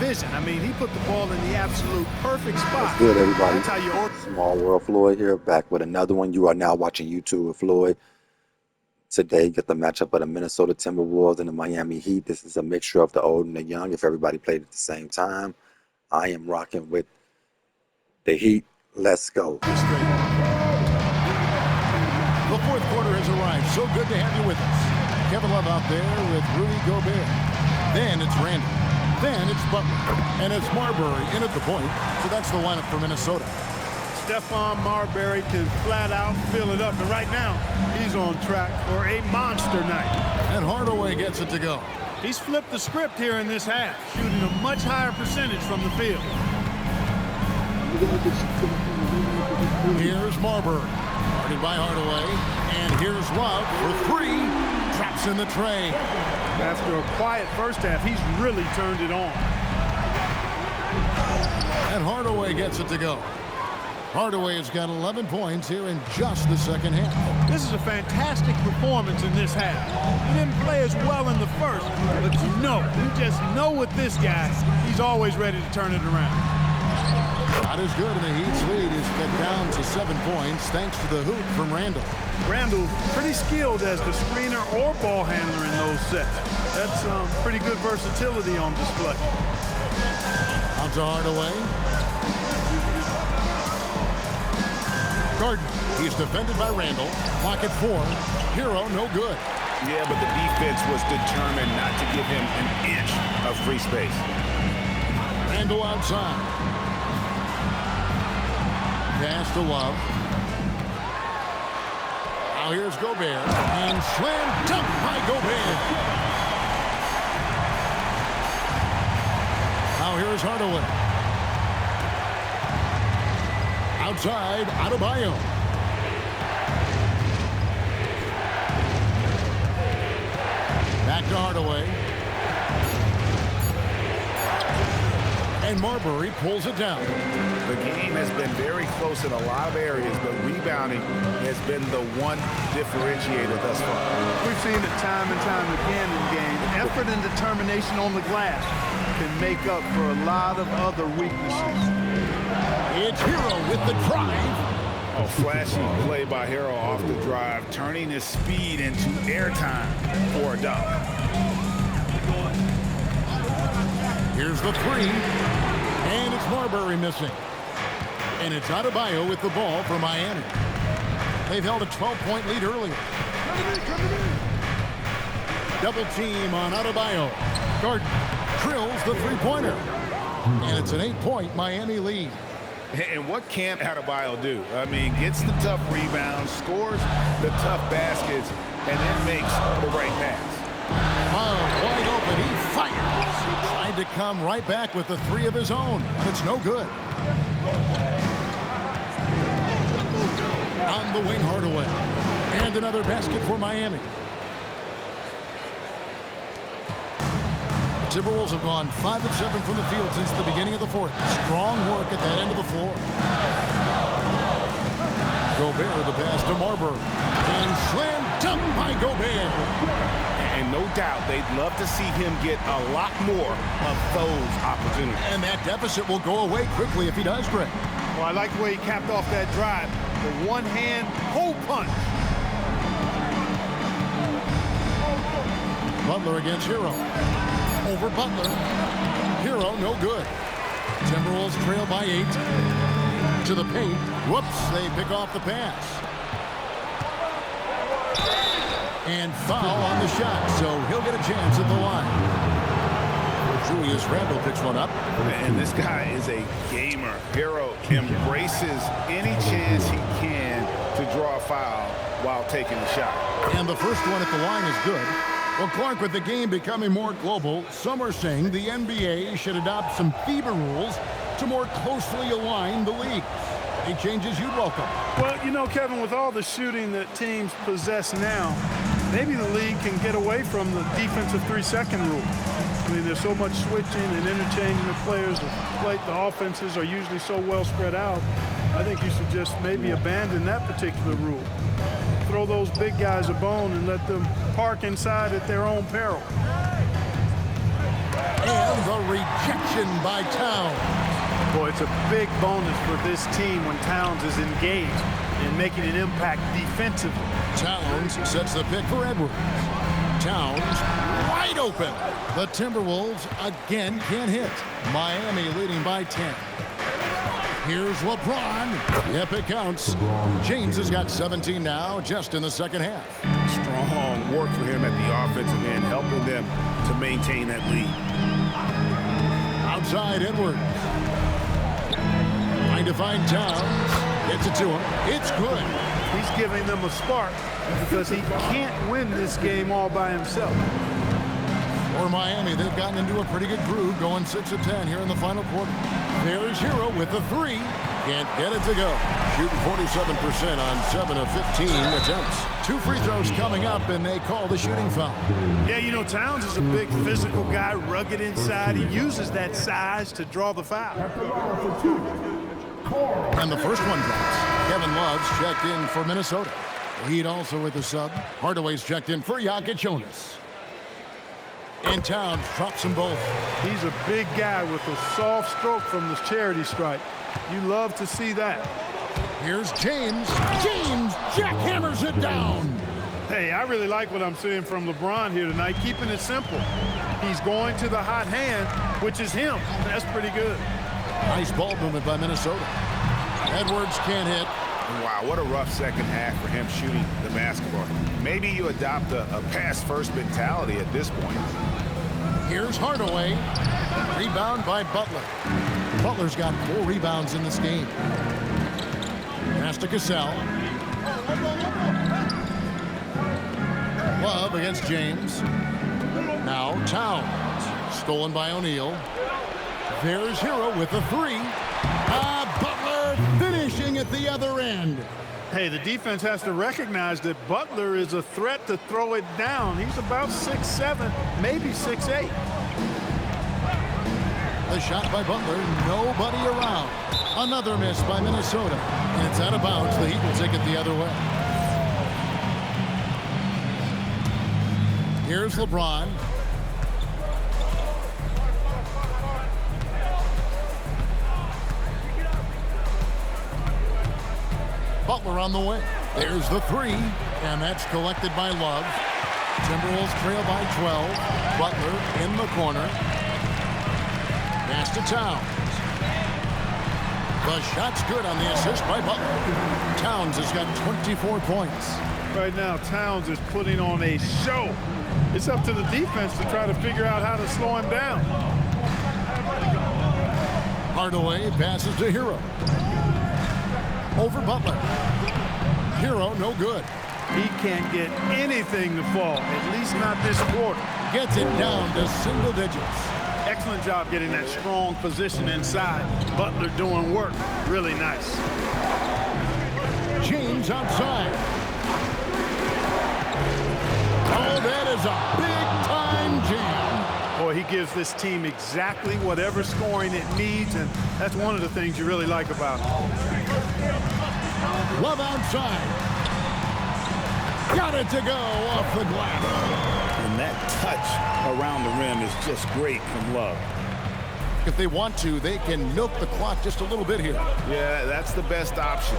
vision. I mean, he put the ball in the absolute perfect spot. What's good, everybody? That's how you order. Small World Floyd here, back with another one. You are now watching YouTube with Floyd. Today, get the matchup of the Minnesota Timberwolves and the Miami Heat. This is a mixture of the old and the young, if everybody played at the same time. I am rocking with the Heat. Let's go. The fourth quarter has arrived. So good to have you with us. Kevin Love out there with Rudy Gobert. Then it's Randall. Then it's Butler. And it's Marbury in at the point. So that's the lineup for Minnesota. Stephon Marbury can flat out fill it up. And right now, he's on track for a monster night. And Hardaway gets it to go. He's flipped the script here in this half, shooting a much higher percentage from the field. Here's Marbury. Guarded by Hardaway. And here's Love for three. Traps in the tray. After a quiet first half, he's really turned it on. And Hardaway gets it to go. Hardaway has got 11 points here in just the second half. This is a fantastic performance in this half. He didn't play as well in the first, but you just know with this guy, he's always ready to turn it around. Not as good, and the Heat's lead is cut down to 7 points thanks to the hoop from Randall. Randall, pretty skilled as the screener or ball handler in those sets. That's pretty good versatility on display. Out to Hardaway. Gordon, he's defended by Randall. Clock at 4. Hero, no good. Yeah, but the defense was determined not to give him an inch of free space. Randall outside. Pass to Love. Now here's Gobert. And slam dunk by Gobert. Now here's Hardaway. Outside, Adebayo. Back to Hardaway. And Marbury pulls it down. The game has been very close in a lot of areas, but rebounding has been the one differentiator thus far. We've seen it time and time again in games. Effort and determination on the glass can make up for a lot of other weaknesses. It's Hero with the drive. A flashy play by Hero off the drive, turning his speed into airtime for a dunk. Here's the three. And it's Marbury missing. And it's Adebayo with the ball for Miami. They've held a 12-point lead earlier. Double team on Adebayo. Gordon drills the three-pointer. And it's an 8-point Miami lead. And what can Hardaway do? I mean, gets the tough rebounds, scores the tough baskets, and then makes the right pass. Wide open, he fires. He tried to come right back with the three of his own. It's no good. On the wing, Hardaway. And another basket for Miami. Timberwolves have gone 5 of 7 from the field since the beginning of the fourth. Strong work at that end of the floor. Gobert, the pass to Marbury. And slam dunk by Gobert. And no doubt they'd love to see him get a lot more of those opportunities. And that deficit will go away quickly if he does, Greg. Well, I like the way he capped off that drive. The one-hand hole punch. Butler against Hero. Over Butler. Hero, no good. Timberwolves trail by 8. To the paint. Whoops, they pick off the pass. And foul on the shot, so he'll get a chance at the line. Julius Randle picks one up. And this guy is a gamer. Hero embraces any chance he can to draw a foul while taking a shot. And the first one at the line is good. Well, Clark, with the game becoming more global, some are saying the NBA should adopt some FIBA rules to more closely align the league. Any changes you'd welcome? Well, you know, Kevin, with all the shooting that teams possess now, maybe the league can get away from the defensive 3-second rule. I mean, there's so much switching and interchanging of players. The offenses are usually so well spread out. I think you should just maybe abandon that particular rule. Throw those big guys a bone and let them park inside at their own peril. And the rejection by Towns. Boy, it's a big bonus for this team when Towns is engaged and making an impact defensively. Towns sets the pick for Edwards. Towns wide open. The Timberwolves again can't hit. Miami leading by 10. Here's LeBron. Yep, it counts. James has got 17 now, just in the second half. Strong work for him at the offensive end, helping them to maintain that lead. Outside Edwards. Trying to find Towns. Gets it to him. It's good. He's giving them a spark because he can't win this game all by himself. For Miami, they've gotten into a pretty good groove, going 6 of 10 here in the final quarter. There's Hero with the 3. Can't get it to go. Shooting 47% on 7 of 15 attempts. 2 free throws coming up, and they call the shooting foul. Yeah, you know, Towns is a big physical guy, rugged inside. He uses that size to draw the foul. And the first one drops. Kevin Love's checked in for Minnesota. Heat also with the sub. Hardaway's checked in for Jonas. And Towns drops them both. He's a big guy with a soft stroke from the charity stripe. You love to see that. Here's James. James jackhammers it down. Hey, I really like what I'm seeing from LeBron here tonight, keeping it simple. He's going to the hot hand, which is him. That's pretty good. Nice ball movement by Minnesota. Edwards can't hit. Wow, what a rough second half for him shooting the basketball. Maybe you adopt a pass-first mentality at this point. Here's Hardaway. Rebound by Butler. Butler's got 4 rebounds in this game. Pass to Cassell. Love against James. Now Towns. Stolen by O'Neal. There's Hero with the 3. Butler finishing at the other end. Hey, the defense has to recognize that Butler is a threat to throw it down. He's about 6'7", maybe 6'8". The shot by Butler, nobody around. Another miss by Minnesota. And it's out of bounds. The Heat will take it the other way. Here's LeBron. Butler on the way. There's the 3, and that's collected by Love. Timberwolves trail by 12. Butler in the corner. Pass to Towns. The shot's good on the assist by Butler. Towns has got 24 points. Right now, Towns is putting on a show. It's up to the defense to try to figure out how to slow him down. Hardaway passes to Hero. Over Butler. Hero, no good. He can't get anything to fall, at least not this quarter. Gets it down to single digits. Excellent job getting that strong position inside. Butler doing work. Really nice. James outside. Oh, that is a big-time jam. Boy, he gives this team exactly whatever scoring it needs, and that's one of the things you really like about him. Love outside. Got it to go off the glass. And that touch around the rim is just great from Love. If they want to, they can milk the clock just a little bit here. Yeah, that's the best option.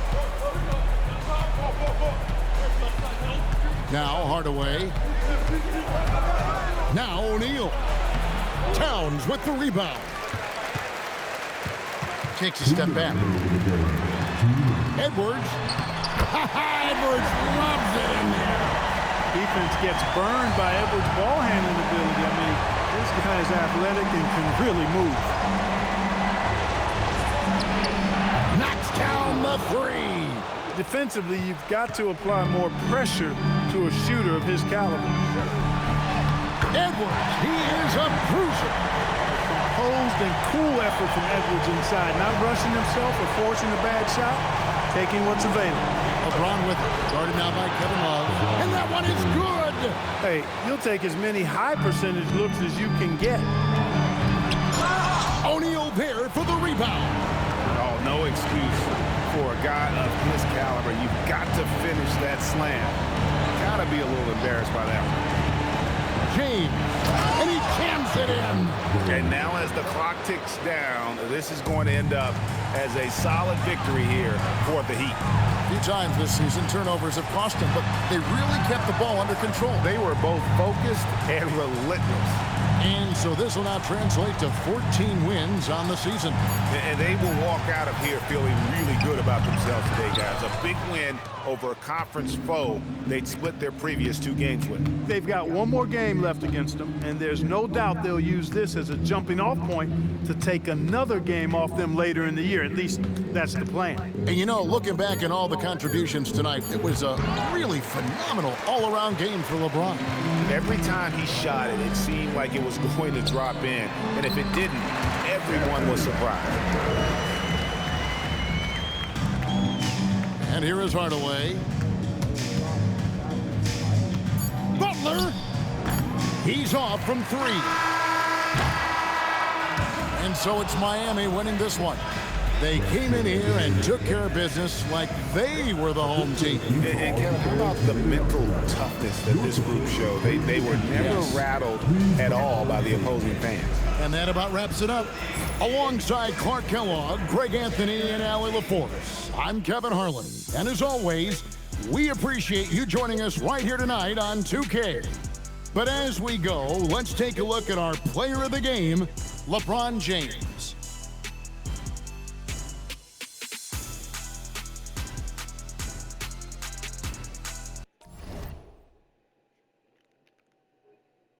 Now Hardaway. Now O'Neal. Towns with the rebound. Takes a step back. Edwards. Edwards loves it in there. Defense gets burned by Edwards' ball handling ability. I mean, this guy is athletic and can really move. Knocks down the 3. Defensively, you've got to apply more pressure to a shooter of his caliber. Edwards, he is a bruiser. Composed and cool effort from Edwards inside. Not rushing himself or forcing a bad shot. Taking what's available. LeBron with it. Guarded now by Kevin Love. And that one is good. Hey, you'll take as many high percentage looks as you can get. O'Neal there for the rebound. Oh, no excuse for a guy of his caliber. You've got to finish that slam. Got to be a little embarrassed by that one. James. And he jams it in. And now as the clock ticks down, this is going to end up as a solid victory here for the Heat. A few times this season, turnovers have cost them, but they really kept the ball under control. They were both focused and relentless. And so this will now translate to 14 wins on the season. And they will walk out of here feeling really good about themselves today, guys. A big win over a conference foe they'd split their previous 2 games with. They've got one more game left against them, and there's no doubt they'll use this as a jumping-off point to take another game off them later in the year. At least that's the plan. And you know, looking back at all the contributions tonight, it was a really phenomenal all-around game for LeBron. Every time he shot it, it seemed like it was going to drop in. And if it didn't, everyone was surprised. And here is Hardaway. Butler. He's off from 3. And so it's Miami winning this one. They came in here and took care of business like they were the home team. And Kevin, how about the mental toughness that this group showed? They were never rattled at all by the opposing fans. And that about wraps it up. Alongside Clark Kellogg, Greg Anthony, and Allie LaForce, I'm Kevin Harlan. And as always, we appreciate you joining us right here tonight on 2K. But as we go, let's take a look at our player of the game, LeBron James.